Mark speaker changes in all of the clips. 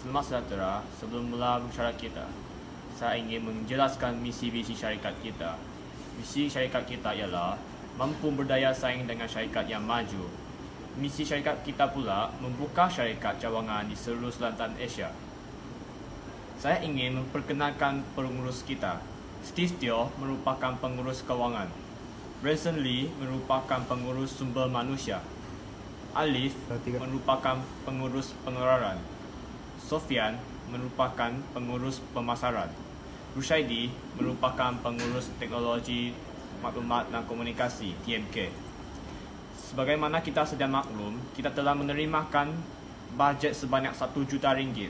Speaker 1: Selamat sejahtera. Sebelum mula bicara kita, saya ingin menjelaskan misi-visi syarikat kita. Misi syarikat kita ialah mampu berdaya saing dengan syarikat yang maju. Misi syarikat kita pula membuka syarikat cawangan di seluruh selatan Asia. Saya ingin memperkenalkan pengurus kita. Steve Teo merupakan pengurus kewangan. Branson Lee merupakan pengurus sumber manusia. Alif merupakan pengurus pengeluaran. Sofian merupakan pengurus pemasaran. Rushaidi merupakan pengurus teknologi maklumat dan komunikasi TMK. Sebagaimana kita sedia maklum, kita telah menerimakan bajet sebanyak 1 juta ringgit.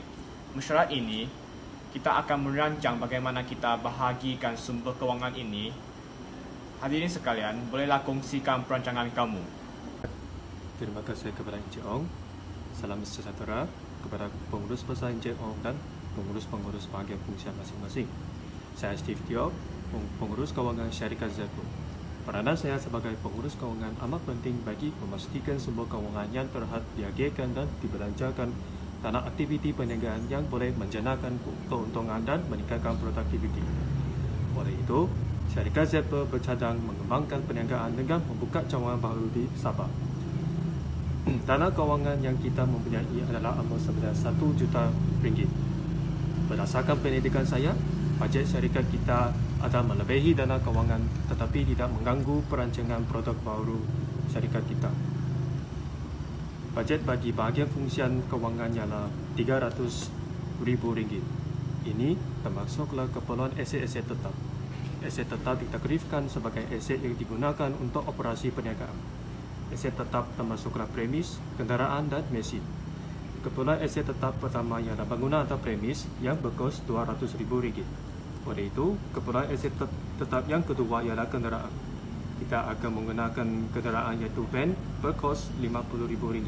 Speaker 1: Mesyuarat ini, kita akan merancang bagaimana kita bahagikan sumber kewangan ini. Hadirin sekalian, bolehlah kongsikan perancangan kamu.
Speaker 2: Terima kasih kepada Encik Ong. Salam sejahtera kepada pengurus besar Encik Ong dan pengurus-pengurus bahagian fungsian masing-masing. Saya Steve Teo, pengurus kewangan syarikat Zeppo. Peranan saya sebagai pengurus kewangan amat penting bagi memastikan sumber kewangan yang terhad diagihkan dan dibelanjakan tanah aktiviti perniagaan yang boleh menjanakan keuntungan dan meningkatkan produktiviti. Oleh itu, syarikat Zeppo bercadang mengembangkan perniagaan dengan membuka cawangan baru di Sabah. Dana kewangan yang kita mempunyai adalah amal sebanyak 1 juta ringgit. Berdasarkan pendidikan saya, bajet syarikat kita ada melebihi dana kewangan tetapi tidak mengganggu perancangan produk baru syarikat kita. Bajet bagi bahagian fungsian kewangan ialah RM300,000. Ini termasuklah keperluan aset-aset tetap. Aset tetap ditakrifkan sebagai aset yang digunakan untuk operasi perniagaan. Aset tetap termasuklah premis, kenderaan dan mesin. Keperluan aset tetap pertama ialah bangunan atau premis yang berkos RM200,000. Oleh itu, keperluan aset tetap yang kedua ialah kenderaan. Kita akan menggunakan kenderaan iaitu van berkos RM50,000.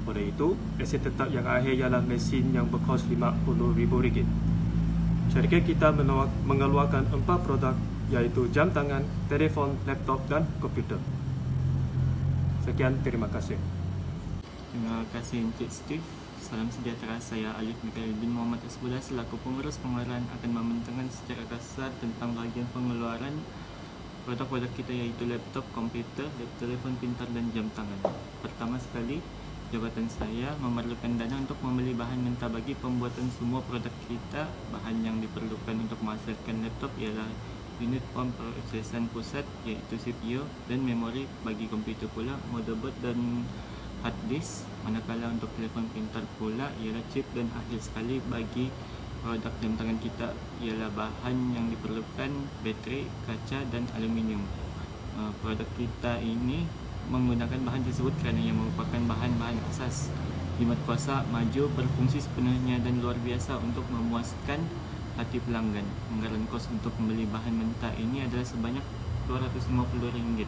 Speaker 2: Oleh itu, aset tetap yang akhir ialah mesin yang berkos RM50,000. Syarikat kita mengeluarkan 4 produk iaitu jam tangan, telefon, laptop dan komputer. Sekian, terima kasih.
Speaker 3: Terima kasih Encik Steve. Salam sejahtera, saya Alif Mikael bin Muhammad Asbulah selaku pengurus pengeluaran akan membentangkan secara kasar tentang bahagian pengeluaran produk-produk kita iaitu laptop, komputer, telefon pintar dan jam tangan. Pertama sekali, jabatan saya memerlukan dana untuk membeli bahan mentah bagi pembuatan semua produk kita. Bahan yang diperlukan untuk menghasilkan laptop ialah unit pemprosesan pusat iaitu CPU dan memori bagi komputer pula motherboard dan hard disk, manakala untuk telefon pintar pula ialah chip dan akhir sekali bagi produk jam tangan kita ialah bahan yang diperlukan bateri, kaca dan aluminium. Produk kita ini menggunakan bahan tersebut kerana ia merupakan bahan-bahan asas. Jimat kuasa maju berfungsi sepenuhnya dan luar biasa untuk memuaskan hati pelanggan. Anggaran kos untuk membeli bahan mentah ini adalah sebanyak RM250.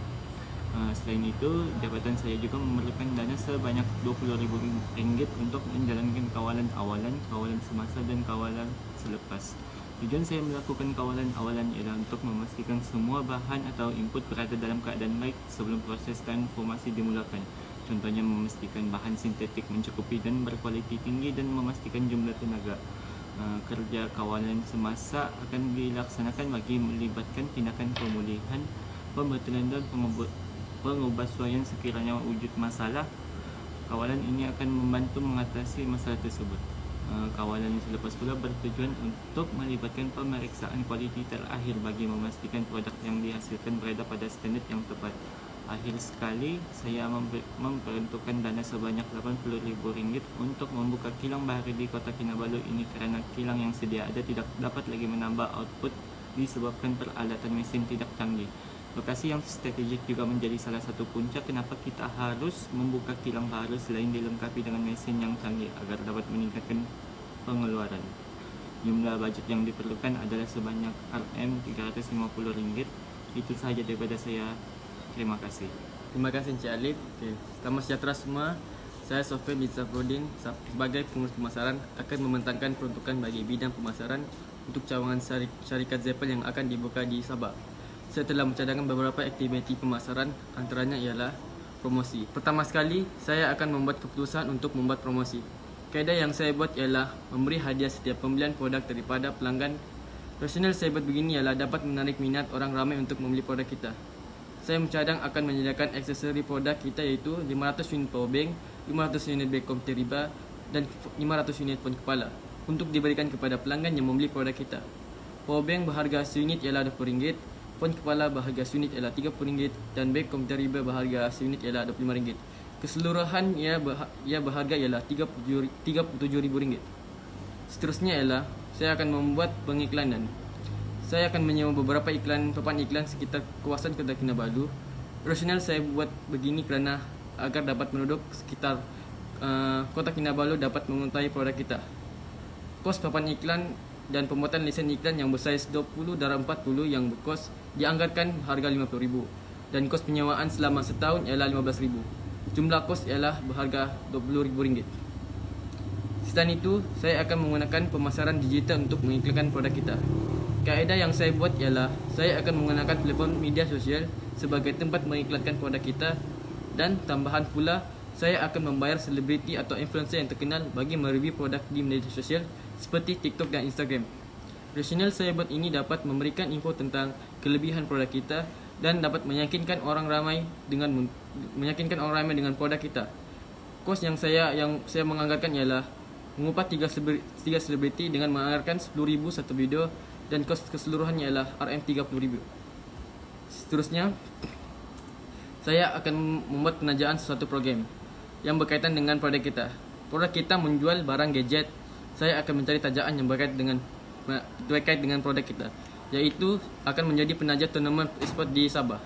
Speaker 3: Selain itu, jabatan saya juga memerlukan dana sebanyak RM20,000 untuk menjalankan kawalan awalan, kawalan semasa dan kawalan selepas. Tujuan saya melakukan kawalan awalan ialah untuk memastikan semua bahan atau input berada dalam keadaan baik sebelum proses transformasi dimulakan. Contohnya memastikan bahan sintetik mencukupi dan berkualiti tinggi dan memastikan jumlah tenaga. Kerja kawalan semasa akan dilaksanakan bagi melibatkan tindakan pemulihan, pembetulan dan pengubahsuaian sekiranya wujud masalah. Kawalan ini akan membantu mengatasi masalah tersebut. Kawalan selepas pula bertujuan untuk melibatkan pemeriksaan kualiti terakhir bagi memastikan produk yang dihasilkan berada pada standard yang tepat. Akhir sekali, saya memperuntukkan dana sebanyak RM80,000 untuk membuka kilang baru di Kota Kinabalu ini kerana kilang yang sedia ada tidak dapat lagi menambah output disebabkan peralatan mesin tidak canggih. Lokasi yang strategik juga menjadi salah satu punca kenapa kita harus membuka kilang baru selain dilengkapi dengan mesin yang canggih agar dapat meningkatkan pengeluaran. Jumlah bajet yang diperlukan adalah sebanyak RM350. Itu sahaja daripada saya. Terima kasih.
Speaker 4: Terima kasih Encik Alif. Selamat sejahtera semua. Saya Sofian bin Safruddin sebagai pengurus pemasaran akan membentangkan peruntukan bagi bidang pemasaran untuk cawangan syarikat Zeppo yang akan dibuka di Sabah. Saya telah mencadangkan beberapa aktiviti pemasaran, antaranya ialah promosi. Pertama sekali, saya akan membuat keputusan untuk membuat promosi. Kaedah yang saya buat ialah memberi hadiah setiap pembelian produk daripada pelanggan. Rasional saya buat begini ialah dapat menarik minat orang ramai untuk membeli produk kita. Saya mencadang akan menyediakan aksesori produk kita iaitu 500 unit power bank, 500 unit beg komputer riba dan 500 unit phone kepala untuk diberikan kepada pelanggan yang membeli produk kita. Power bank berharga seunit ialah RM20, phone kepala berharga seunit ialah RM30 dan beg komputer riba berharga seunit ialah RM25. Keseluruhan ia berharga ialah RM37,000. Seterusnya ialah saya akan membuat pengiklanan. Saya akan menyewa beberapa papan iklan sekitar kawasan Kota Kinabalu. Rasional saya buat begini kerana agar dapat penduduk sekitar Kota Kinabalu dapat mengetahui produk kita. Kos papan iklan dan pembuatan lesen iklan yang bersaiz 20x40 yang berkos dianggarkan harga RM50,000 dan kos penyewaan selama setahun ialah RM15,000. Jumlah kos ialah berharga RM20,000. Selain itu, saya akan menggunakan pemasaran digital untuk mengiklankan produk kita. Kaedah yang saya buat ialah saya akan menggunakan platform media sosial sebagai tempat mengiklankan produk kita dan tambahan pula saya akan membayar selebriti atau influencer yang terkenal bagi mereview produk di media sosial seperti TikTok dan Instagram. Rasional saya buat ini dapat memberikan info tentang kelebihan produk kita dan dapat meyakinkan orang ramai dengan produk kita. Kos yang saya menganggarkan ialah mengupah 3 selebriti dengan menganggarkan RM10,000 satu video dan kos keseluruhannya ialah RM30,000. Seterusnya, saya akan membuat penajaan sesuatu program yang berkaitan dengan produk kita. Produk kita menjual barang gadget. Saya akan mencari tajaan yang berkait dengan produk kita, iaitu akan menjadi penaja tournament e-sport di Sabah.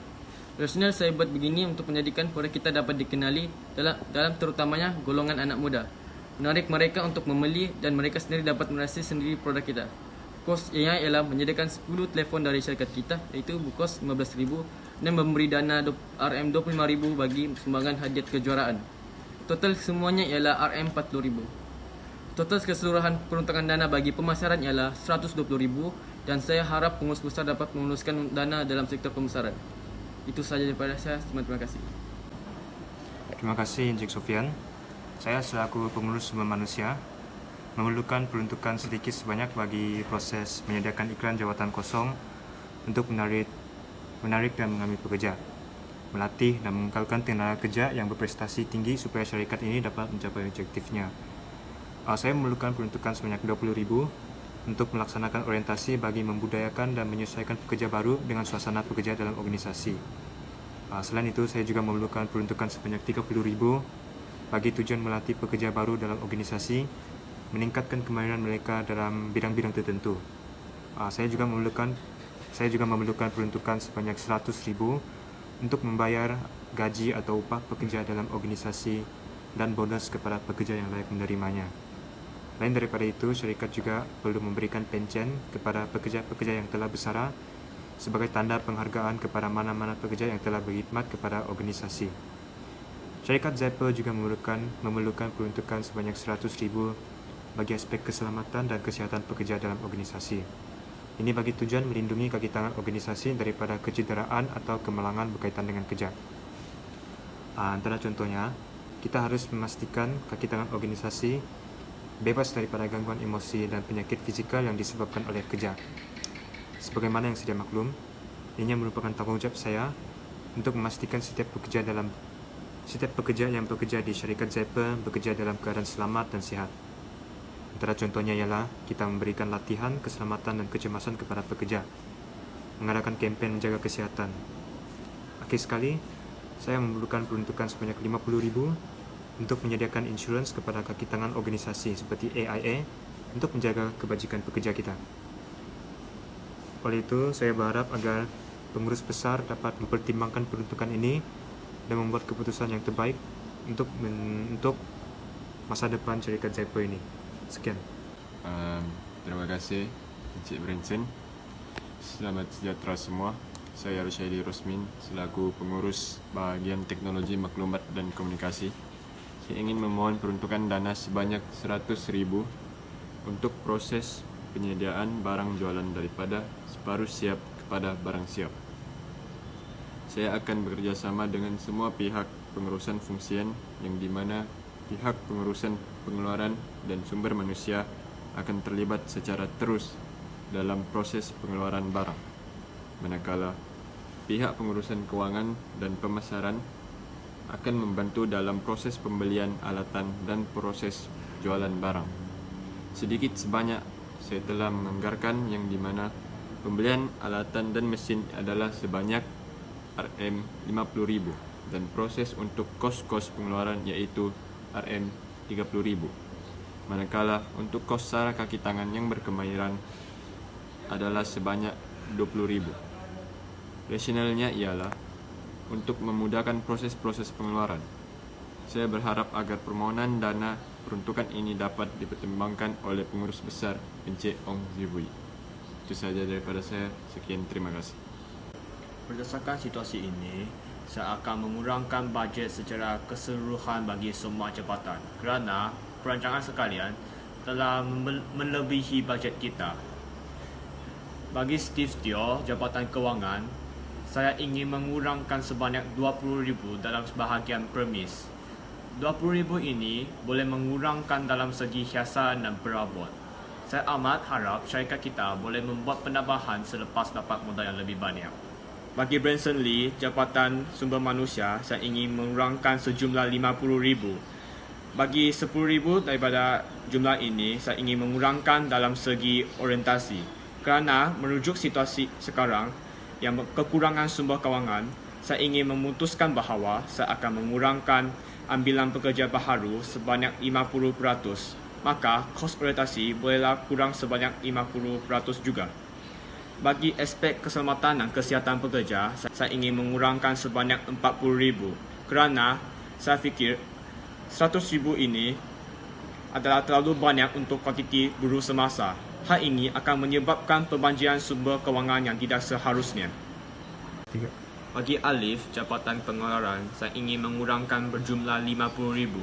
Speaker 4: Rasional saya buat begini untuk menjadikan produk kita dapat dikenali dalam terutamanya golongan anak muda, menarik mereka untuk membeli dan mereka sendiri dapat merasai sendiri produk kita. Kosnya ialah menyediakan 10 telefon dari syarikat kita iaitu berkos RM15,000 dan memberi dana RM25,000 bagi sumbangan hadiah kejuaraan. Total semuanya ialah RM40,000. Total keseluruhan peruntukan dana bagi pemasaran ialah RM120,000 dan saya harap pengurus besar dapat meluluskan dana dalam sektor pemasaran. Itu sahaja daripada saya. Terima kasih.
Speaker 2: Terima kasih Encik Sofian. Saya selaku pengurus sumber manusia memerlukan peruntukan sedikit sebanyak bagi proses menyediakan iklan jawatan kosong untuk menarik dan mengambil pekerja, melatih dan mengekalkan tenaga kerja yang berprestasi tinggi supaya syarikat ini dapat mencapai objektifnya. Saya memerlukan peruntukan sebanyak RM20,000 untuk melaksanakan orientasi bagi membudayakan dan menyesuaikan pekerja baru dengan suasana pekerja dalam organisasi. Selain itu, saya juga memerlukan peruntukan sebanyak RM30,000 bagi tujuan melatih pekerja baru dalam organisasi, meningkatkan kemahiran mereka dalam bidang-bidang tertentu. Saya juga memerlukan peruntukan sebanyak RM100,000 untuk membayar gaji atau upah pekerja dalam organisasi dan bonus kepada pekerja yang layak menerimanya. Lain daripada itu, syarikat juga perlu memberikan pencen kepada pekerja-pekerja yang telah bersara sebagai tanda penghargaan kepada mana-mana pekerja yang telah berkhidmat kepada organisasi. Syarikat Zappel juga memerlukan peruntukan sebanyak RM100,000 bagi aspek keselamatan dan kesihatan pekerja dalam organisasi. Ini bagi tujuan melindungi kaki tangan organisasi daripada kecederaan atau kemalangan berkaitan dengan kerja. Antara contohnya, kita harus memastikan kaki tangan organisasi bebas daripada gangguan emosi dan penyakit fizikal yang disebabkan oleh kerja. Sebagaimana yang sedia maklum, ini merupakan tanggungjawab saya untuk memastikan setiap pekerja yang bekerja di syarikat Zappel bekerja dalam keadaan selamat dan sihat. Antara contohnya ialah kita memberikan latihan, keselamatan dan kecemasan kepada pekerja, mengadakan kempen menjaga kesihatan. Akhir sekali, saya memerlukan peruntukan sebanyak RM50,000 untuk menyediakan insurans kepada kaki tangan organisasi seperti AIA untuk menjaga kebajikan pekerja kita. Oleh itu, saya berharap agar pengurus besar dapat mempertimbangkan peruntukan ini dan membuat keputusan yang terbaik untuk masa depan syarikat Zappel ini. Sekian.
Speaker 5: Terima kasih Encik Brinson. Selamat sejahtera semua. Saya Rushaidi Rosmin selaku pengurus bahagian teknologi maklumat dan komunikasi. Saya ingin memohon peruntukan dana sebanyak RM100,000 untuk proses penyediaan barang jualan daripada separuh siap kepada barang siap. Saya akan bekerjasama dengan semua pihak pengurusan fungsian yang di mana pihak pengurusan pengeluaran dan sumber manusia akan terlibat secara terus dalam proses pengeluaran barang, manakala pihak pengurusan kewangan dan pemasaran akan membantu dalam proses pembelian alatan dan proses jualan barang. Sedikit sebanyak saya telah menganggarkan yang di mana pembelian alatan dan mesin adalah sebanyak Rm50.000 dan proses untuk kos-kos pengeluaran iaitu Rm30.000. Manakala untuk kos sara kaki tangan yang berkemahiran adalah sebanyak 20.000. Rasionalnya ialah untuk memudahkan proses-proses pengeluaran. Saya berharap agar permohonan dana peruntukan ini dapat dipertimbangkan oleh pengurus besar Encik Ong Zibui. Itu sahaja daripada saya. Sekian, terima kasih.
Speaker 1: Berdasarkan situasi ini, saya akan mengurangkan bajet secara keseluruhan bagi semua jabatan kerana perancangan sekalian telah melebihi bajet kita. Bagi Steve Teo, Jabatan Kewangan, saya ingin mengurangkan sebanyak 20,000 dalam sebahagian premis. 20,000 ini boleh mengurangkan dalam segi hiasan dan perabot. Saya amat harap syarikat kita boleh membuat penambahan selepas dapat modal yang lebih banyak. Bagi Branson Lee, Jabatan Sumber Manusia, saya ingin mengurangkan sejumlah 50,000. Bagi 10,000 daripada jumlah ini, saya ingin mengurangkan dalam segi orientasi. Kerana merujuk situasi sekarang yang kekurangan sumber kewangan, saya ingin memutuskan bahawa saya akan mengurangkan ambilan pekerja baharu sebanyak 50%. Maka kos orientasi bolehlah kurang sebanyak 50% juga. Bagi aspek keselamatan dan kesihatan pekerja, saya ingin mengurangkan sebanyak 40,000 kerana saya fikir 100,000 ini adalah terlalu banyak untuk kuantiti buruh semasa. Hal ini akan menyebabkan pembanjiran sumber kewangan yang tidak seharusnya. Bagi Alif, Jabatan Pengeluaran, saya ingin mengurangkan berjumlah 50,000.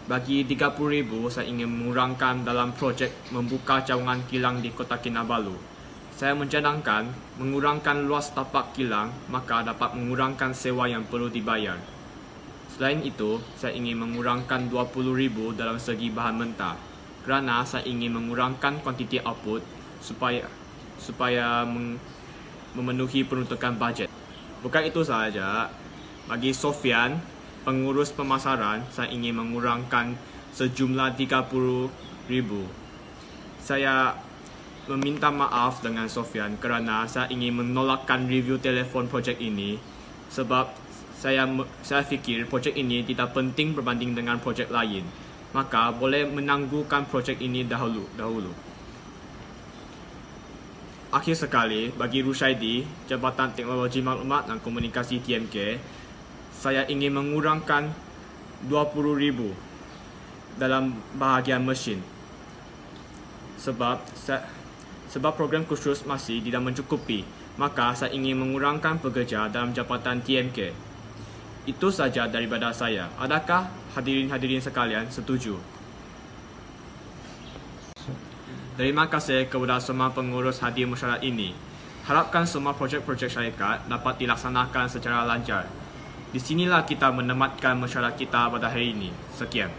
Speaker 1: Bagi 30,000, saya ingin mengurangkan dalam projek membuka cawangan kilang di Kota Kinabalu. Saya mencadangkan mengurangkan luas tapak kilang, maka dapat mengurangkan sewa yang perlu dibayar. Selain itu, saya ingin mengurangkan 20,000 dalam segi bahan mentah kerana saya ingin mengurangkan kuantiti output supaya memenuhi peruntukan bajet. Bukan itu sahaja, bagi Sofian, pengurus pemasaran, saya ingin mengurangkan sejumlah 30,000. Saya meminta maaf dengan Sofian kerana saya ingin menolakkan review telefon projek ini sebab saya fikir projek ini tidak penting berbanding dengan projek lain. Maka boleh menangguhkan projek ini dahulu. Akhir sekali, bagi Rushaidi, Jabatan Teknologi Maklumat dan Komunikasi TMK, saya ingin mengurangkan 20,000 dalam bahagian mesin. Sebab program khusus masih tidak mencukupi, maka saya ingin mengurangkan pekerja dalam Jabatan TMK. Itu saja daripada saya. Adakah hadirin-hadirin sekalian setuju? Terima kasih kepada semua pengurus hadir mesyuarat ini. Harapkan semua projek-projek syarikat dapat dilaksanakan secara lancar. Di sinilah kita menamatkan mesyuarat kita pada hari ini. Sekian.